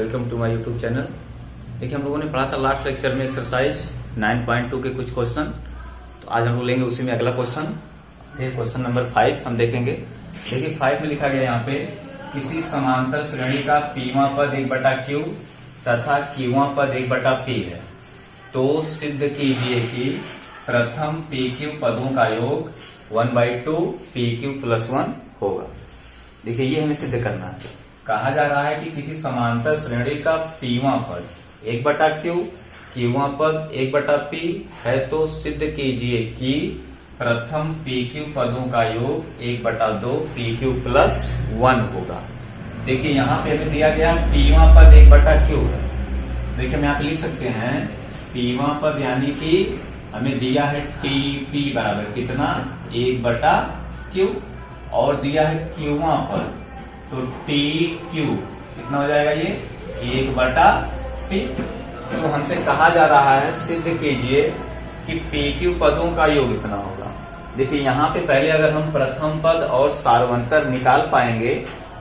Welcome to my YouTube channel. देखिए, हम लोगों ने पढ़ा था लास्ट लेक्चर में एक्सरसाइज 9.2 के कुछ क्वेश्चन। तो आज हम लोग लेंगे उसी में अगला क्वेश्चन। क्वेश्चन नंबर 5 हम देखेंगे। देखिए 5 में लिखा गया यहाँ पे, किसी समांतर श्रेणी का पीवां पद 1/q तथा क्यूवां पद 1/p है, तो सिद्ध कीजिए कि प्रथम pq पदों का योग 1/2 pq + 1 होगा। देखिए ये हमें सिद्ध करना है। कहा जा रहा है कि किसी समांतर श्रेणी का पीवां पद 1/q क्यूवां पद 1/p है, तो सिद्ध कीजिए कि प्रथम pq पदों का योग 1/2 pq + 1 होगा। देखिए यहाँ पे हमें दिया गया पीवां पद 1/q है। देखिए हम यहाँ पे लिख सकते हैं पीवां पद, यानी कि हमें दिया है टीपी बराबर कितना 1/q और दिया है क्यूवां पद, तो टी क्यू कितना हो जाएगा ये 1/p। तो हमसे कहा जा रहा है सिद्ध कीजिए कि पी क्यू पदों का योग इतना होगा। देखिए यहाँ पे पहले अगर हम प्रथम पद और सार्वंतर निकाल पाएंगे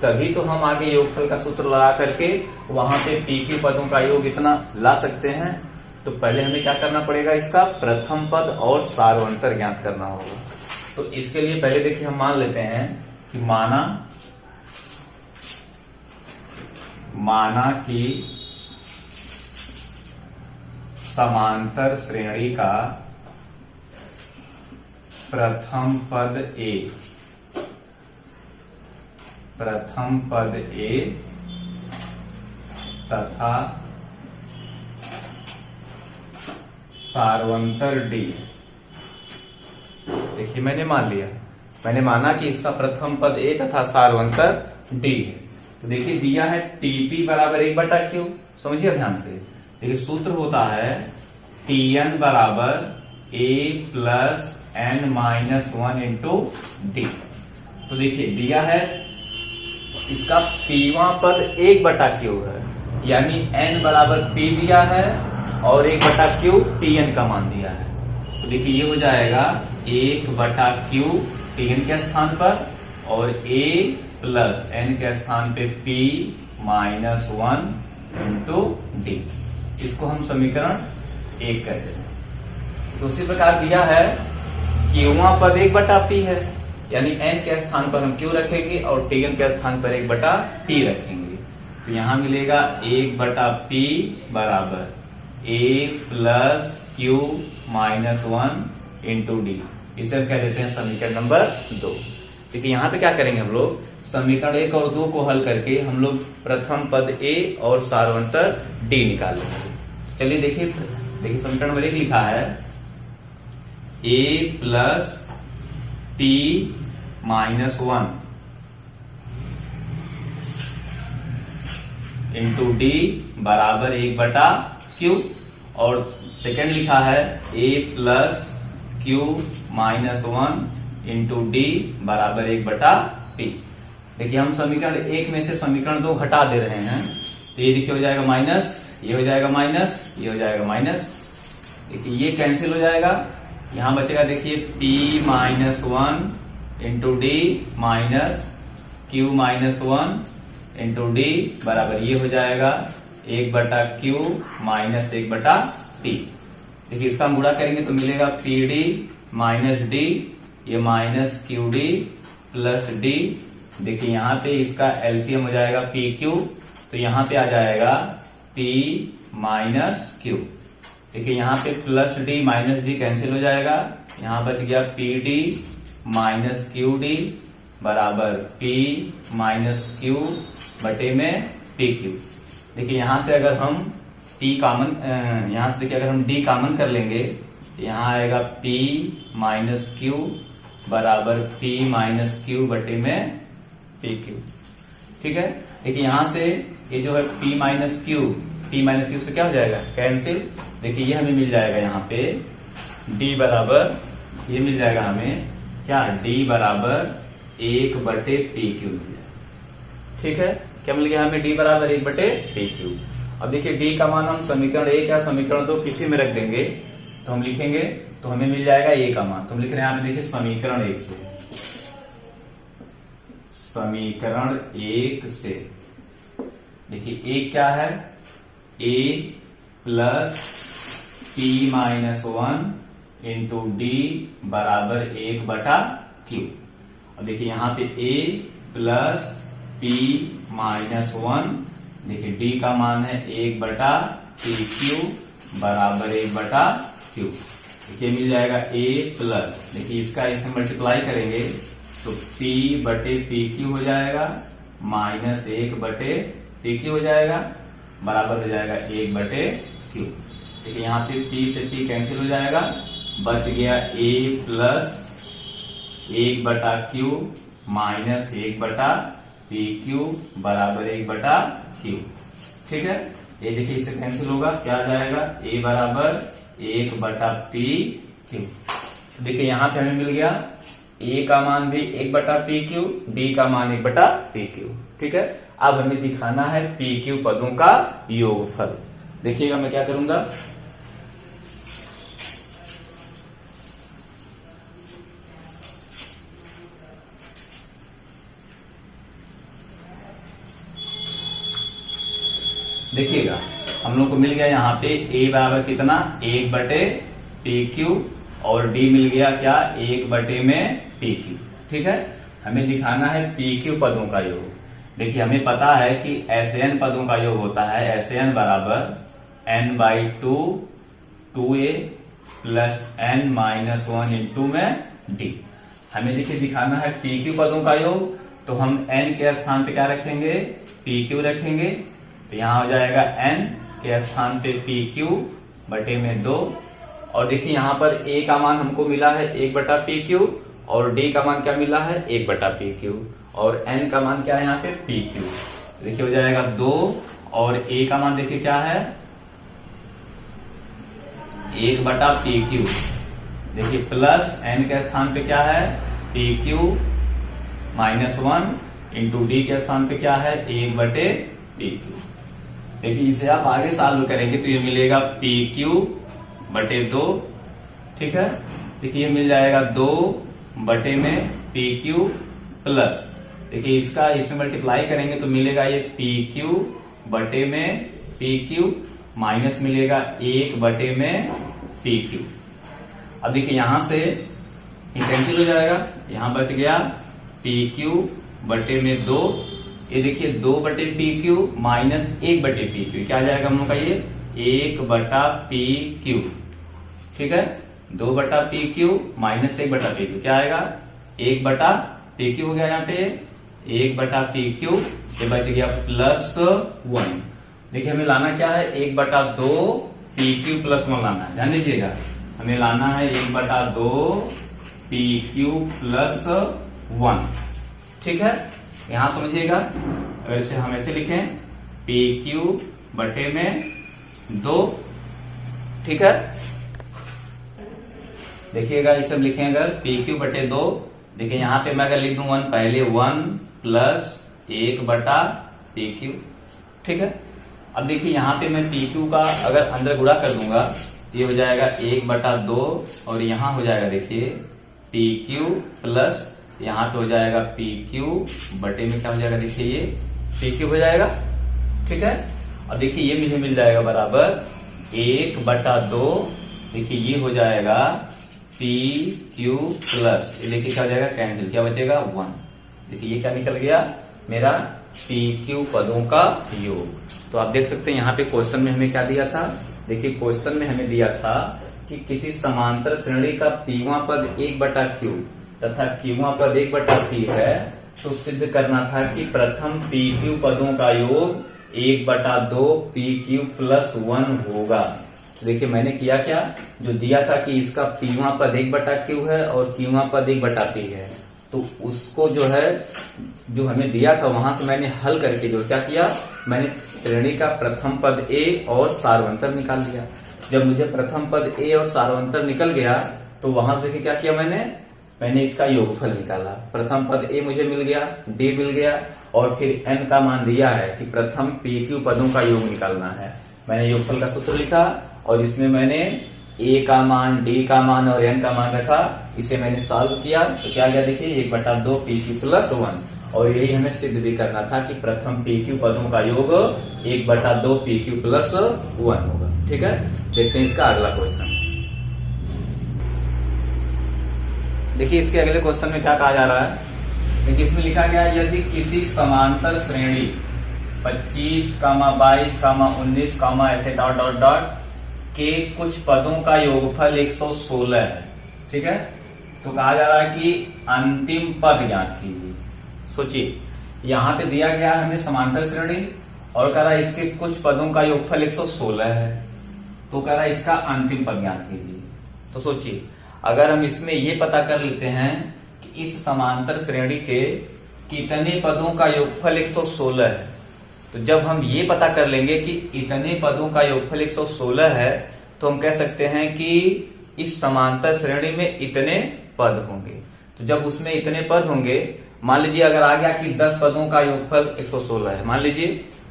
तभी तो हम आगे योगफल का सूत्र लगा करके वहां पे पी क्यू पदों का योग इतना ला सकते हैं। तो पहले हमें क्या करना पड़ेगा, इसका प्रथम पद और सार्वंतर ज्ञात करना होगा। तो इसके लिए पहले देखिए हम मान लेते हैं कि माना कि समांतर श्रेणी का प्रथम पद A तथा सार्वंतर D। देखिए मैंने माना कि इसका प्रथम पद A तथा सार्वंतर D है। तो देखिए दिया है TP बराबर 1/q। समझिए ध्यान से। देखिए सूत्र होता है Tn बराबर A + n-1 × D। तो देखिए दिया है इसका पीवां पद 1/q है, यानी n बराबर p दिया है और 1/q Tn का मान दिया है। तो देखिए ये हो जाएगा 1/q Tn के स्थान पर और A + n के स्थान पे p - 1 × D। इसको हम समीकरण 1 कहते हैं। तो उसी प्रकार दिया है क्यूवां पद 1/p है, यानी n के स्थान पर हम q रखेंगे और Tn के स्थान पर 1/t रखेंगे। तो यहां मिलेगा 1/p बराबर A + q - 1 × D। इसे हम कह देते हैं समीकरण नंबर 2। देखिए यहाँ पे क्या करेंगे, हम लोग समीकरण 1 और 2 को हल करके हम लोग प्रथम पद A और सार्वंतर D निकाल लेंगे। चलिए देखिए समीकरण नंबर 1 लिखा है A + p - 1 × D बराबर 1/q और सेकंड लिखा है A + q - 1 × D बराबर 1/p। देखिए हम समीकरण 1 में से समीकरण 2 हटा दे रहे हैं, तो ये देखिए हो जाएगा माइनस, ये हो जाएगा माइनस, ये हो जाएगा माइनस। देखिए ये कैंसिल हो जाएगा, यहां बचेगा देखिए p - 1 × D minus q - 1 × D बराबर ये हो जाएगा 1/q - 1/t। देखिए इसका हम गुणा करेंगे तो मिलेगा PD - D, ये -qD + D। देखिए यहाँ पे इसका एलसीएम हो जाएगा PQ, तो यहाँ पे आ जाएगा P - Q। देखिए यहाँ पे +D -D कैंसिल हो जाएगा, यहाँ बच गया PD - QD बराबर P - Q बटे में PQ। देखिए यहाँ से अगर हम P कॉमन, यहाँ से देखिए अगर हम D कॉमन कर लेंगे तो यहाँ आएगा P - Q बराबर P - Q बटे में PQ। ठीक है। देखिए यहाँ से ये जो है P - Q से क्या हो जाएगा कैंसिल। देखिए ये हमें मिल जाएगा यहाँ पे D बराबर, ये मिल जाएगा हमें क्या, D बराबर 1/PQ मिल जाएगा। ठीक है, क्या मिल गया हमें D बराबर 1/PQ। अब देखिए D का मान हम समीकरण 1 या समीकरण 2 किसी में रख देंगे तो हम लिखेंगे तो हमें मिल जाएगा A का मान। तो हम लिख रहे हैं यहाँ पे देखिए समीकरण 1 से, समीकरण 1 से देखिए ए क्या है, a plus p minus 1 into d बराबर 1/q। और देखिए यहाँ पे a प्लस पी माइनस 1, देखिए डी का मान है 1/pq बराबर 1/q। देखिए मिल जाएगा a प्लस, देखिए इसका इसे मल्टीप्लाई करेंगे तो p बटे pq हो जाएगा माइनस 1/pq हो जाएगा बराबर हो जाएगा 1/q। देखिए यहाँ पे p से p कैंसिल हो जाएगा, बच गया a plus 1/q minus 1/pq बराबर 1/q। ठीक है, ये देखिए इससे कैंसिल होगा, क्या आ जाएगा, a बराबर 1/pq। देखिए यहाँ पे हमें मिल गया a का मान भी 1/pq, d का मान 1/pq। ठीक है, अब हमें दिखाना है pq पदों का योगफल। देखिएगा मैं क्या करूंगा, देखिएगा हम लोग को मिल गया यहाँ पे a बराबर कितना, 1/pq और d मिल गया क्या, 1/pq। ठीक है, हमें दिखाना है pq पदों का योग। देखिए हमें पता है कि SN पदों का योग होता है SN बराबर n/2 2a plus n-1 into में d। हमें देखिए दिखाना है pq पदों का योग, तो हम n के स्थान पे क्या रखेंगे, pq रखेंगे। तो यहाँ हो जाएगा n के स्थान पे pq बटे में 2। और देखिए यहाँ पर a का मान हमको मिला है 1/pq और d का मान क्या मिला है, 1/pq और n का मान क्या है यहाँ पे pq। देखिए हो जाएगा 2 और a का मान देखिए क्या है, 1/pq। देखिए प्लस n के स्थान पे क्या है, pq माइनस 1 इंटू डी के स्थान पे क्या है, 1/pq। देखिए इसे आप आगे सॉल्व करेंगे तो ये मिलेगा pq बटे 2। ठीक है, देखिए ये मिल जाएगा 2 बटे में pq प्लस, देखिए इसका इसमें मल्टीप्लाई करेंगे तो मिलेगा ये pq बटे में pq माइनस मिलेगा 1 बटे में pq। अब देखिए यहां से ये कैंसिल हो जाएगा, यहां बच गया pq बटे में 2। ये देखिए 2/pq माइनस 1/pq क्या आ जाएगा हम लोग का, ये 1/pq। ठीक है, 2/pq माइनस 1/pq क्या आएगा, 1/pq हो गया यहाँ पे 1/pq। ये बच गया प्लस 1। देखिए हमें लाना क्या है, 1/2 pq प्लस 1 लाना है, ध्यान दीजिएगा हमें लाना है 1/2 pq प्लस 1। ठीक है, यहां समझिएगा, अगर इसे हम ऐसे लिखें pq बटे में 2। ठीक है, देखिएगा ये सब लिखें अगर pq बटे 2। देखिए यहां पे मैं अगर लिख दूं 1 पहले 1 प्लस 1/pq। ठीक है, अब देखिए यहां पे मैं pq का अगर अंदर गुणा कर दूंगा ये हो जाएगा 1/2 और यहां हो जाएगा देखिए pq प्लस यहाँ पे हो जाएगा pq बटे में क्या हो जाएगा, देखिए ये pq हो जाएगा। ठीक है, अब देखिए ये मुझे मिल जाएगा बराबर 1/2। देखिए ये हो जाएगा pq प्लस, ये देखिए क्या हो जाएगा, कैंसिल, क्या बचेगा 1। देखिए ये क्या निकल गया, मेरा pq पदों का योग। तो आप देख सकते हैं यहाँ पे क्वेश्चन में हमें क्या दिया था, देखिए क्वेश्चन में हमें दिया था कि किसी समांतर श्रेणी का pवां पद 1/q तथा qवां पद 1/p है, तो सिद्ध करना था कि प्रथम pq पदों का योग 1/2 pq प्लस 1 होगा। देखिए मैंने किया क्या, जो दिया था कि इसका pवां पद 1/q है और qवां पद 1/p है, तो उसको जो है जो हमें दिया था वहां से मैंने हल करके जो क्या किया, मैंने श्रेणी का प्रथम पद a और सार्वंतर निकाल लिया। जब मुझे प्रथम पद a और सार्वंतर निकल गया तो वहां से क्या किया, मैंने इसका योगफल निकाला। प्रथम पद a मुझे मिल गया, d मिल गया और फिर n का मान दिया है कि प्रथम pq पदों का योग निकालना है। मैंने योगफल का सूत्र लिखा और इसमें मैंने a का मान, d का मान और n का मान रखा, इसे मैंने सॉल्व किया तो क्या गया, देखिए 1/2 pq प्लस 1। और यही हमें सिद्ध भी करना था कि प्रथम PQ पदों का योग 1/2 PQ प्लस 1 होगा। ठीक है, देखते हैं इसका अगला क्वेश्चन। देखिए इसके अगले क्वेश्चन में क्या कहा जा रहा है। देखिए इसमें लिखा गया है यदि किसी समांतर श्रेणी 25, 22, 19, ऐसे डॉट डॉट डॉट के कुछ पदों का योगफल 116 है। ठीक है, तो कहा जा रहा है कि अंतिम पद ज्ञात कीजिए। सोचिए यहां पे दिया गया है हमें समांतर श्रेणी और कह रहा है इसके कुछ पदों का योगफल 116 है, तो कह रहा है इसका अंतिम पद ज्ञात कीजिए। तो सोचिए अगर हम इसमें ये पता कर लेते हैं कि इस समांतर श्रेणी के कितने पदों का योगफल 116 है, तो जब हम ये पता कर लेंगे कि इतने पदों का योगफल 116 है, तो हम कह सकते हैं कि इस समांतर श्रेणी में इतने पद होंगे। तो जब उसमें इतने पद होंगे, मान लीजिए अगर आ गया कि 10 पदों का योगफल 116 है, मान लीजिए,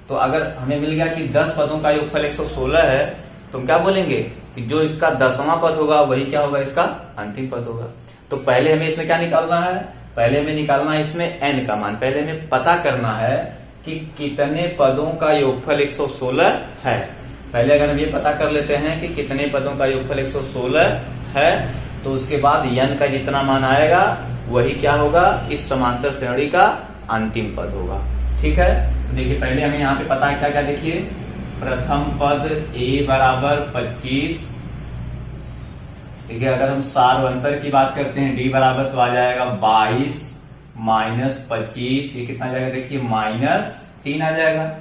तो अगर हमें मिल गया कि 10 पदों का योगफल 116 है, तो हम क्या बोलेंगे कि जो इसका 10वां पद होगा वही क्या होगा, इसका अंतिम पद होगा। तो पहले हमें इसमें क्या निकालना है, पहले हमें निकालना है इसमें n का मान। पहले हमें पता करना है कि कितने पदों का योगफल 116 है। पहले अगर हम ये पता कर लेते हैं कि कितने पदों का योगफल 116 है, तो उसके बाद n का जितना मान आएगा वही क्या होगा, इस समांतर श्रेणी का अंतिम पद होगा। ठीक है, तो देखिए पहले हमें यहाँ पे पता है क्या क्या। देखिए प्रथम पद a बराबर 25। देखिए अगर हम सारवंतर की बात करते हैं d बराबर, तो आ जाएगा 22 माइनस 25, ये कितना आ जाएगा, देखिए -3 आ जाएगा।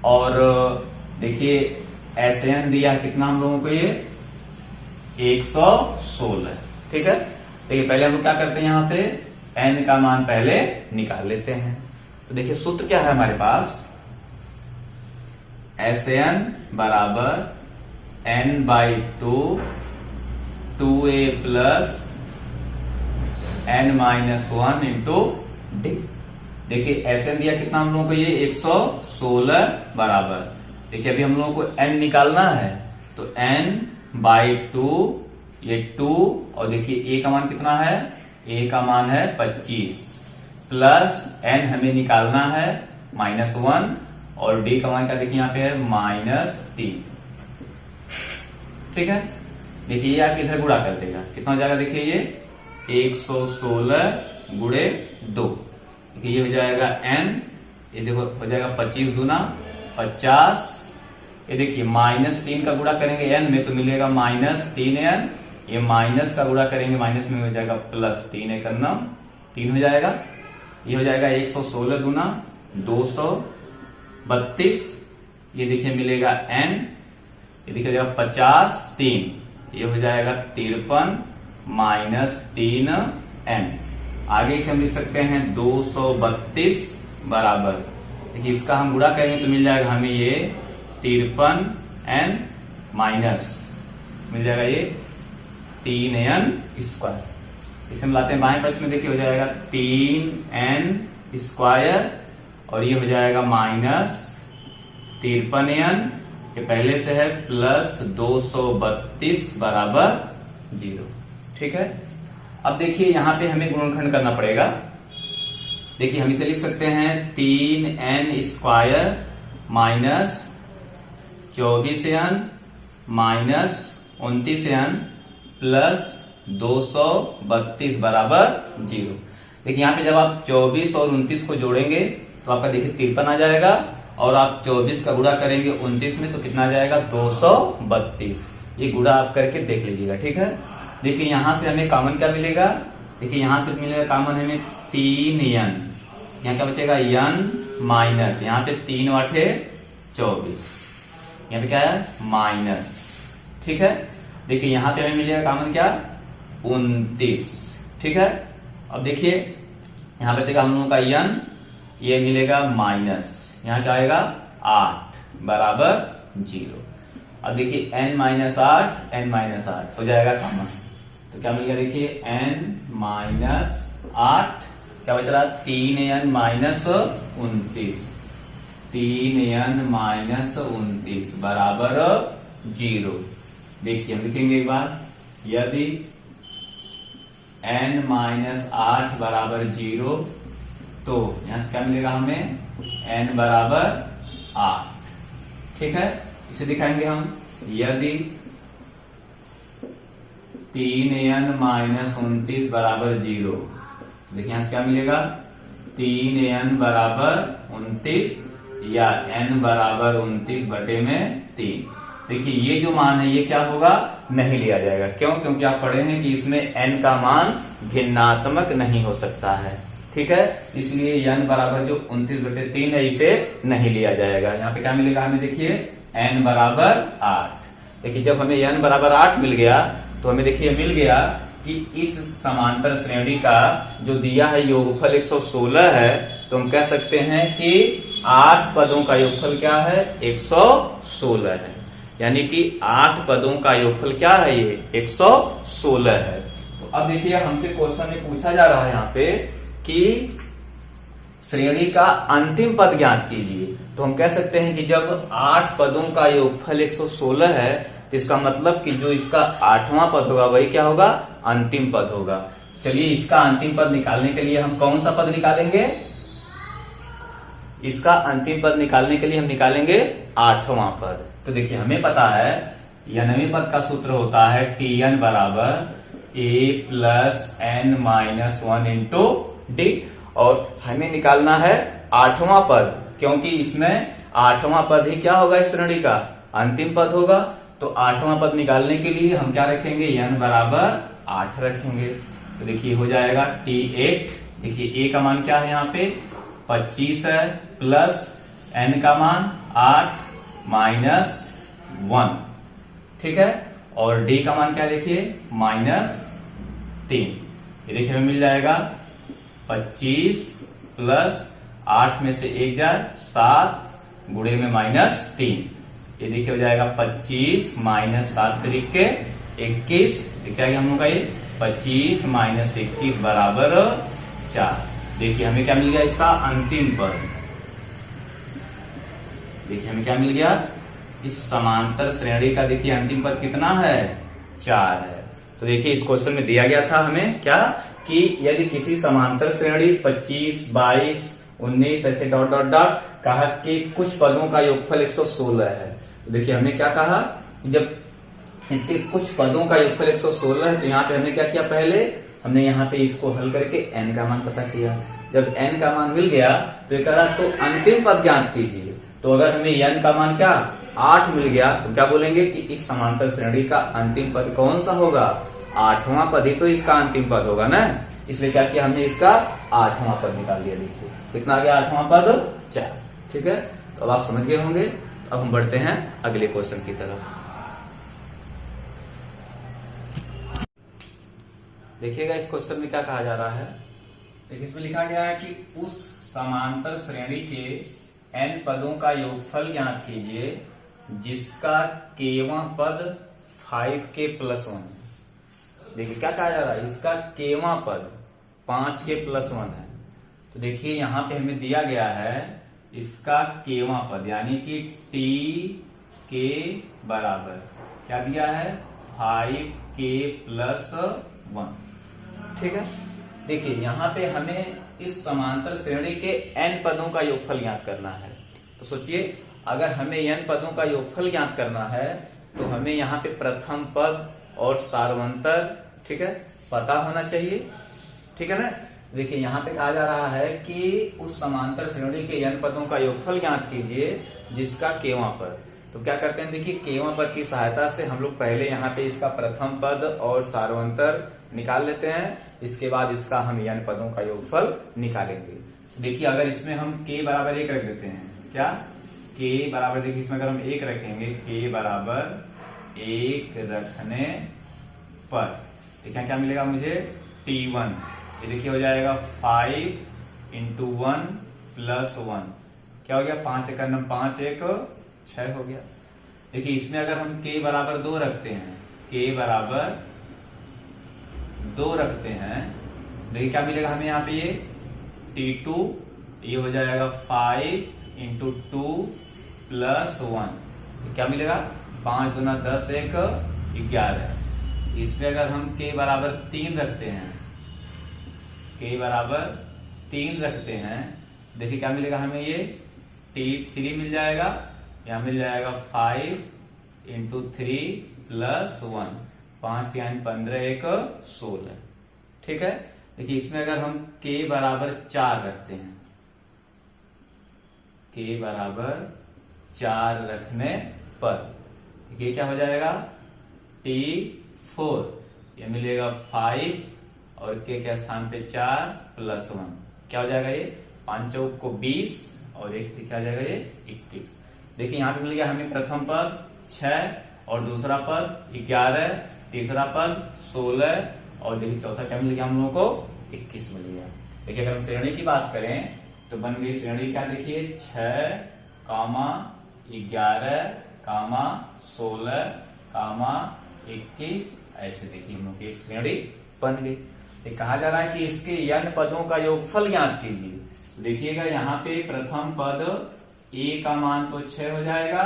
और देखिए SN दिया कितना हम लोगों को, ये 116। ठीक है, देखिए पहले हम लोग क्या करते हैं, यहां से n का मान पहले निकाल लेते हैं। तो देखिए सूत्र क्या है हमारे पास, SN बराबर n/2 2a plus n-1 into d। देखिए SN दिया कितना हम लोगों को, ये 116 बराबर। देखिए अभी हम लोगों को n निकालना है, तो n/2 ये 2, और देखिए a का मान कितना है, a का मान है 25 प्लस n हमें निकालना है -1, और d का मान क्या देखिए यहाँ पे है -3। ठीक है, देखिए ये आके इधर गुणा कर देगा, कितना हो जाएगा, देखिए ये 116 गुणे 2। देखिए ये हो जाएगा n, ये देखो हो जाएगा 25 दूना 50। ये देखिए -3 का गुणा करेंगे n में तो मिलेगा -3n, ये माइनस का गुणा करेंगे माइनस में हो जाएगा +3 3 हो जाएगा। ये हो जाएगा 116 दूना 232। ये देखिए मिलेगा n, ये देखिए हो जाएगा 50 3, ये हो जाएगा 53 -3n। आगे इसे हम लिख सकते हैं 232 बराबर, देखिए इसका हम गुणा करेंगे तो मिल जाएगा हमें ये 53n माइनस मिल जाएगा ये 3n स्क्वायर। इसे मिलाते हैं बाएं पक्ष में, देखिए हो जाएगा 3n स्क्वायर, और ये हो जाएगा -53n, ये पहले से है, प्लस 232 बराबर 0। ठीक है, अब देखिए यहां पे हमें गुणनखंड करना पड़ेगा। देखिए हम इसे लिख सकते हैं 3n square minus 24n minus 29n plus 232 बराबर 0। देखिए यहाँ पे जब आप 24 और 29 को जोड़ेंगे तो आपका देखिए 53 आ जाएगा, और आप 24 का गुणा करेंगे 29 में तो कितना आ जाएगा 232। ये गुणा आप करके देख लीजिएगा। ठीक है, देखिए यहां से हमें कॉमन क्या मिलेगा, देखिए यहां से मिलेगा कॉमन हमें 3n, यहाँ क्या बचेगा n माइनस, यहाँ पे 3 8 24, यहाँ पे क्या है माइनस। ठीक है, देखिए यहां पे हमें मिलेगा कॉमन क्या 29। ठीक है, अब देखिए यहां बचेगा हम लोगों का n, ये मिलेगा माइनस, यहाँ क्या आएगा 8 बराबर 0। अब देखिए n माइनस 8 हो जाएगा कॉमन, तो क्या मिल गया, देखिए n माइनस 8 क्या बच रहा 3n माइनस 29, 3n माइनस 29 बराबर 0। देखिए हम लिखेंगे एक बार, यदि n माइनस 8 बराबर 0 तो यहां से क्या मिलेगा हमें, n बराबर 8। ठीक है, इसे दिखाएंगे हम। यदि 3n माइनस 29 बराबर 0, देखिए यहां से क्या मिलेगा, 3n बराबर 29 या n बराबर 29 बटे में 3। देखिए ये जो मान है ये क्या होगा, नहीं लिया जाएगा। क्यों? क्योंकि आप पढ़े हैं कि इसमें n का मान भिन्नात्मक नहीं हो सकता है। ठीक है, इसलिए n बराबर जो 29 बटे 3 है इसे नहीं लिया जाएगा। यहाँ पे क्या मिलेगा हमें, देखिए n बराबर 8। देखिए जब हमें n बराबर 8 मिल गया तो हमें देखिए मिल गया कि इस समांतर श्रेणी का जो दिया है योगफल 116 है, तो हम कह सकते हैं कि 8 पदों का योगफल क्या है, 116 है। यानी कि 8 पदों का योगफल क्या है, ये 116 है। तो अब देखिए हमसे क्वेश्चन में पूछा जा रहा है यहाँ पे कि श्रेणी का अंतिम पद ज्ञात कीजिए। तो हम कह सकते हैं कि जब 8 पदों का योगफल 116 है तो इसका मतलब कि जो इसका 8वां पद होगा वही क्या होगा, अंतिम पद होगा। चलिए इसका अंतिम पद निकालने के लिए हम कौन सा पद निकालेंगे, इसका अंतिम पद निकालने के लिए हम निकालेंगे 8वां पद। तो देखिए हमें पता है nवें पद का सूत्र होता है Tn बराबर a plus n minus 1 into D, और हमें निकालना है 8वां पद, क्योंकि इसमें 8वां पद ही क्या होगा, इस श्रेणी का अंतिम पद होगा। तो 8वां पद निकालने के लिए हम क्या रखेंगे, n बराबर 8 रखेंगे। तो देखिए हो जाएगा T8। देखिए a का मान क्या है, यहाँ पे 25 है, प्लस n का मान 8 माइनस 1। ठीक है, और d का मान क्या है, देखिए -3। ये देखिए हमें मिल जाएगा 25 प्लस 8 में से 1 जाए 7 गुणे में -3। ये देखिए हो जाएगा 25 माइनस 7 तरीके 21। क्या हम लोग का ये 25 माइनस 21 बराबर 4। देखिए हमें क्या मिल गया, इसका अंतिम पद। देखिए हमें क्या मिल गया, इस समांतर श्रेणी का देखिए अंतिम पद कितना है, 4 है। तो देखिए इस क्वेश्चन में दिया गया था हमें क्या, कि यदि किसी समांतर श्रेणी 25, 22, 19 ऐसे डॉट डॉट डॉट कहा कि कुछ पदों का योगफल 116 है। तो देखिए हमने क्या कहा, जब इसके कुछ पदों का योगफल 116 है तो यहाँ पे हमने क्या किया, पहले हमने यहाँ पे इसको हल करके n का मान पता किया। जब n का मान मिल गया तो ये कह रहा तो अंतिम पद ज्ञात कीजिए। तो अगर हमें n का मान क्या 8 मिल गया तो क्या बोलेंगे कि इस समांतर श्रेणी का अंतिम पद कौन सा होगा, 8वां पद ही तो इसका अंतिम पद होगा ना। इसलिए क्या किया हमने, इसका 8वां पद निकाल दिया। देखिए कितना आ गया 8वां पद, 4। ठीक है, तो अब आप समझ गए होंगे। अब हम बढ़ते हैं अगले क्वेश्चन की तरफ। देखिएगा इस क्वेश्चन में क्या कहा जा रहा है। देखिए इसमें लिखा गया है कि उस समांतर श्रेणी के n पदों का योगफल ज्ञात कीजिए जिसका केवां पद 5k + 1 है। देखिए क्या कहा जा रहा है, इसका केवां पद 5k + 1 है। तो देखिए यहाँ पे हमें दिया गया है इसका केवां पद, यानी कि t के बराबर क्या दिया है, 5k + 1। ठीक है, देखिए यहाँ पे हमें इस समांतर श्रेणी के n पदों का योगफल ज्ञात करना है। तो सोचिए अगर हमें n पदों का योगफल ज्ञात करना है तो हमें यहाँ पे प्रथम पद और सार्वंतर, ठीक है, पता होना चाहिए। ठीक है ना। देखिए यहाँ पे कहा जा रहा है कि उस समांतर श्रेणी के n पदों का योगफल ज्ञात कीजिए जिसका केवां पद। तो क्या करते हैं, देखिए केवां पद की सहायता से हम लोग पहले यहाँ पे इसका प्रथम पद और सार्वंतर निकाल लेते हैं, इसके बाद इसका हम n पदों का योगफल निकालेंगे। देखिए अगर इसमें हम k बराबर 1 रख देते हैं, क्या k बराबर, देखिए इसमें अगर हम 1 रखेंगे, k बराबर 1 रखने पर देखिए क्या मिलेगा मुझे, t1। ये देखिए हो जाएगा 5 × 1 + 1 क्या हो गया, 5 × 9 5 × 6 हो गया। देखिए इसमें अगर हम k बराबर 2 रखते हैं, k बराबर 2 रखते हैं, देखिए क्या मिलेगा हमें यहाँ पे, ये t2, ये हो जाएगा 5 × 2 + 1 क्या मिलेगा, 5 × 2 = 10 1 11। इसमें अगर हम k बराबर 3 रखते हैं, k बराबर 3 रखते हैं, देखिए क्या मिलेगा हमें, ये T3 मिल जाएगा, यहाँ मिल जाएगा 5 इंटू 3 प्लस 1, 5 यानी 15 एक 16। ठीक है, देखिए इसमें अगर हम k बराबर 4 रखते हैं, k बराबर 4 रखने पर ये क्या हो जाएगा, T4, ये मिलेगा 5 और k के स्थान पे 4 प्लस 1, क्या हो जाएगा, ये 5 चौक को 20 और एक क्या हो जाएगा, ये 21। देखिए यहाँ पे मिल गया हमें प्रथम पद 6 और दूसरा पद 11, तीसरा पद 16 और देखिए चौथा क्या मिल गया हम लोगों को, 21 मिल गया। देखिए अगर हम श्रेणी की बात करें तो बन गई श्रेणी क्या, देखिए 6, 11, 16, 21, ऐसे देखिए हम लोग की एक श्रेणी बन गई। ये कहा जा रहा है कि इसके n पदों का योगफल ज्ञात कीजिए। देखिएगा यहाँ पे प्रथम पद a का मान तो 6 हो जाएगा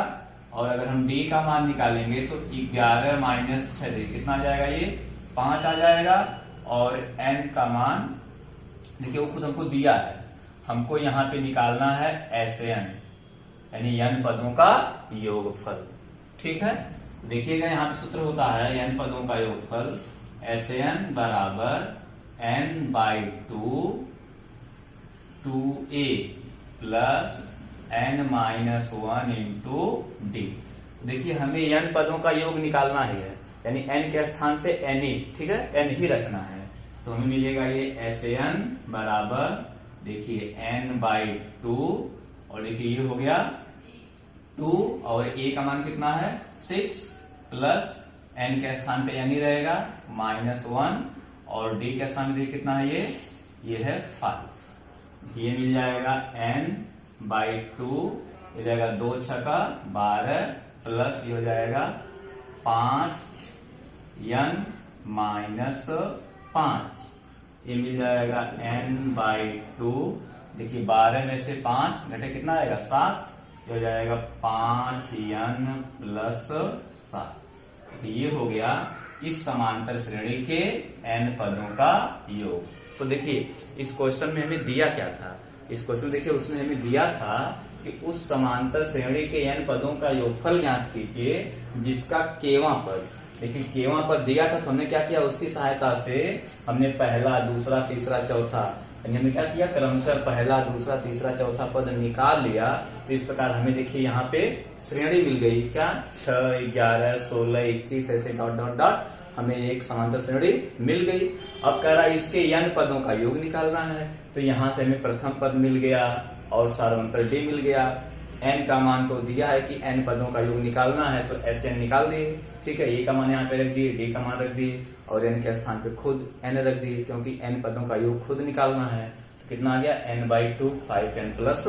और अगर हम d का मान निकालेंगे तो 11 माइनस 6 देखिए कितना आ जाएगा, ये 5 आ जाएगा और n का मान देखिए वो खुद हमको दिया है, हमको यहाँ पे निकालना है SN यानी n पदों का योगफल। ठीक है, देखिएगा यहाँ पे सूत्र होता है n पदों का योगफल SN बराबर n/2 2a plus n-1 into D. देखिए हमें n पदों का योग निकालना ही है, यानी n के स्थान पे n ही, ठीक है, n ही रखना है, तो हमें मिलेगा ये SN बराबर देखिए n/2 और देखिए ये हो गया 2 और a का मान कितना है 6 प्लस n के स्थान पे n ही रहेगा -1 और d के स्थान पे कितना है, ये है 5। ये मिल जाएगा n/2, ये जाएगा 2 छका 12 प्लस ये हो जाएगा 5 n -5, ये मिल जाएगा n/2। देखिए 12 में से 5 घटे कितना आएगा 7, ये हो जाएगा 5n प्लस 7। ये हो गया इस समांतर श्रेणी के n पदों का योग। तो देखिए इस क्वेश्चन में हमें दिया क्या था, इस क्वेश्चन देखिए उसने हमें दिया था कि उस समांतर श्रेणी के n पदों का योगफल ज्ञात कीजिए जिसका केवां पद, देखिए केवां पद दिया था तो हमने क्या किया, उसकी सहायता से हमने पहला दूसरा तीसरा चौथा यानी हमने क्या किया, क्रमशः पहला दूसरा तीसरा चौथा पद निकाल लिया। तो इस प्रकार हमें देखिए यहाँ पे श्रेणी मिल गई, क्या 6, 11, 16, 21 ऐसे डॉट डॉट डॉट हमें एक समांतर श्रेणी मिल गई। अब कह रहा है इसके n पदों का योग निकालना है, तो यहाँ से हमें प्रथम पद मिल गया और सार्वंतर d मिल गया। n का मान तो दिया है कि n पदों का योग निकालना है, तो SN निकाल दिए। ठीक है, a का मान यहाँ पे रख दिए, d का मान रख दिए और n के स्थान पे खुद n रख दिए, क्योंकि n पदों का योग खुद निकालना है। तो कितना आ गया, n/2 5n प्लस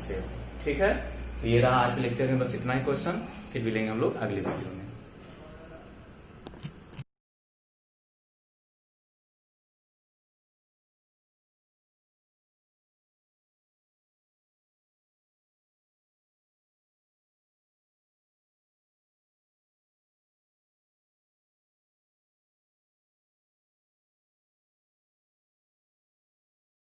7। ठीक है, तो ये रहा आज के लेक्चर में बस इतना ही क्वेश्चन, फिर मिलेंगे हम लोग अगले वीडियो में।